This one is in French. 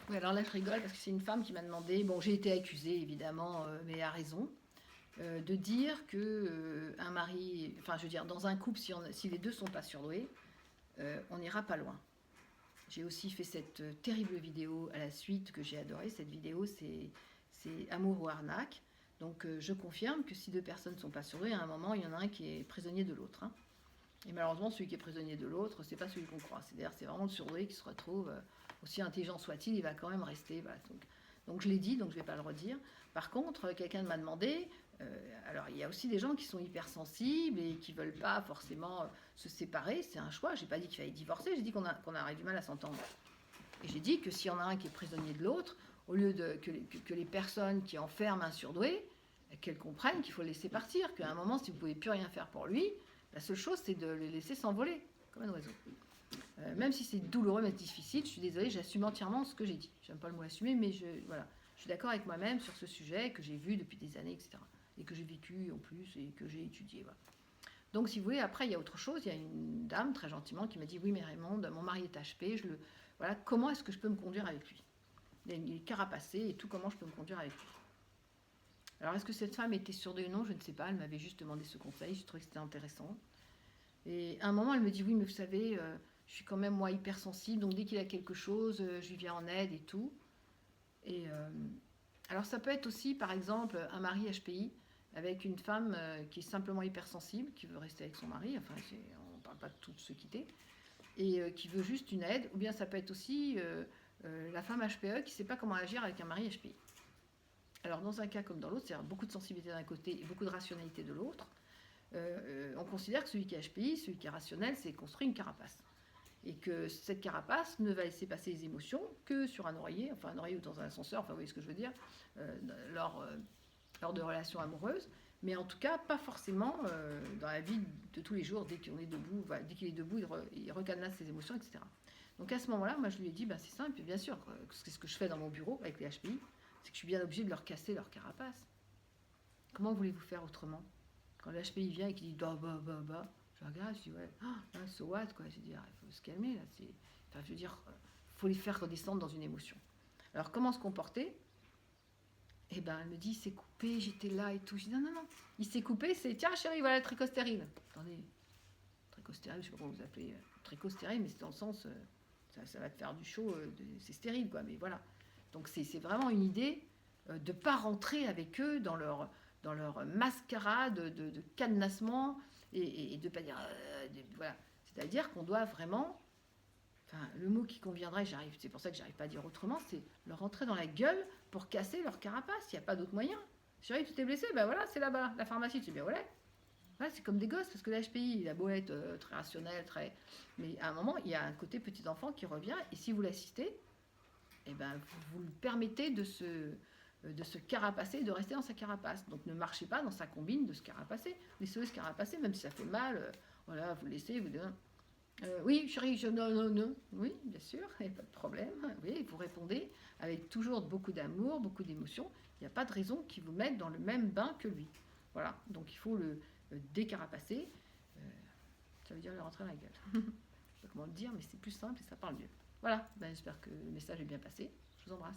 Oui, alors là, je rigole parce que c'est une femme qui m'a demandé, bon, j'ai été accusée évidemment, mais à raison, de dire que un mari, enfin, je veux dire, dans un couple, si les deux sont pas surdoués, on n'ira pas loin. J'ai aussi fait cette terrible vidéo à la suite que j'ai adorée. Cette vidéo, c'est Amour ou arnaque. Donc, je confirme que si deux personnes ne sont pas surdouées, à un moment, il y en a un qui est prisonnier de l'autre, hein. Et malheureusement, celui qui est prisonnier de l'autre, c'est pas celui qu'on croit. C'est-à-dire, c'est vraiment le surdoué qui se retrouve, aussi intelligent soit-il, il va quand même rester. Voilà. Donc, je l'ai dit, donc je ne vais pas le redire. Par contre, quelqu'un m'a demandé, alors il y a aussi des gens qui sont hypersensibles et qui ne veulent pas forcément se séparer, c'est un choix. Je n'ai pas dit qu'il fallait divorcer, j'ai dit qu'on aurait du mal à s'entendre. Et j'ai dit que s'il y en a un qui est prisonnier de l'autre, au lieu que les personnes qui enferment un surdoué, qu'elles comprennent qu'il faut le laisser partir, qu'à un moment, si vous ne pouvez plus rien faire pour lui, la seule chose, c'est de le laisser s'envoler, comme un oiseau. Même si c'est douloureux, mais difficile, je suis désolée, j'assume entièrement ce que j'ai dit. J'aime pas le mot assumer, mais voilà, je suis d'accord avec moi-même sur ce sujet que j'ai vu depuis des années, etc. Et que j'ai vécu en plus et que j'ai étudié. Voilà. Donc, si vous voulez, après, il y a autre chose. Il y a une dame, très gentiment, qui m'a dit, oui, mais Raymond, mon mari est HP, voilà, comment est-ce que je peux me conduire avec lui? Il est carapacé et tout, comment je peux me conduire avec lui? Alors, est-ce que cette femme était surdouée ou non? Je ne sais pas. Elle m'avait juste demandé ce conseil. Je trouvais que c'était intéressant. Et à un moment, elle me dit, oui, mais vous savez, je suis quand même, moi, hypersensible. Donc, dès qu'il a quelque chose, je lui viens en aide et tout. Et alors, ça peut être aussi, par exemple, un mari HPI avec une femme qui est simplement hypersensible, qui veut rester avec son mari. Enfin, on ne parle pas de tout se quitter. Et qui veut juste une aide. Ou bien ça peut être aussi la femme HPE qui ne sait pas comment agir avec un mari HPI. Alors, dans un cas comme dans l'autre, c'est-à-dire beaucoup de sensibilité d'un côté et beaucoup de rationalité de l'autre, on considère que celui qui est HPI, celui qui est rationnel, c'est construit une carapace. Et que cette carapace ne va laisser passer les émotions que sur un oreiller, enfin un oreiller ou dans un ascenseur, enfin vous voyez ce que je veux dire, euh, lors, lors de relations amoureuses, mais en tout cas pas forcément dans la vie de tous les jours, dès qu'on est debout, voilà, dès qu'il est debout, il recadenasse ses émotions, etc. Donc à ce moment-là, moi je lui ai dit, ben, c'est simple, et bien sûr, c'est ce que je fais dans mon bureau avec les HPI, c'est que je suis bien obligée de leur casser leur carapace. Comment voulez-vous faire autrement? Quand le HPI vient et qu'il dit bah, je regarde, je dis ouais, ah, so what, quoi. Je veux dire, il faut se calmer là. Enfin, je veux dire, faut les faire redescendre dans une émotion. Alors comment se comporter? Eh ben, elle me dit, il s'est coupé, j'étais là et tout. Je dis non, non, non. Il s'est coupé, c'est tiens chérie, voilà le tricostérile. Attendez, tricostérile, je sais pas comment vous appelez tricostérile, mais c'est dans le sens, ça va te faire du chaud, c'est stérile quoi, mais voilà. Donc c'est vraiment une idée de ne pas rentrer avec eux dans leur mascarade de cadenassement et de ne pas dire. Voilà. C'est-à-dire qu'on doit vraiment. Enfin, le mot qui conviendrait, c'est pour ça que j'arrive pas à dire autrement, c'est leur rentrer dans la gueule pour casser leur carapace. Il n'y a pas d'autre moyen. Chérie, tu t'es blessé? Ben voilà, c'est là-bas. La pharmacie, tu dis, ben voilà. Ouais, c'est comme des gosses, parce que l'HPI, il a beau être très rationnel, très. Mais à un moment, il y a un côté petit enfant qui revient, et si vous l'assistez, eh ben, vous le permettez de se carapacer, de rester dans sa carapace. Donc ne marchez pas dans sa combine de se carapacer. Laissez-le se carapacer, même si ça fait mal. Voilà, vous le laissez, vous dites, oui, chérie, non, non, non. Oui, bien sûr, il n'y a pas de problème. Oui, vous répondez avec toujours beaucoup d'amour, beaucoup d'émotion. Il n'y a pas de raison qu'il vous mette dans le même bain que lui. Voilà, donc il faut le décarapacer. Euh, ça veut dire le rentrer dans la gueule. Je ne sais pas comment le dire, mais c'est plus simple et ça parle mieux. Voilà, ben, j'espère que le message est bien passé. Je vous embrasse.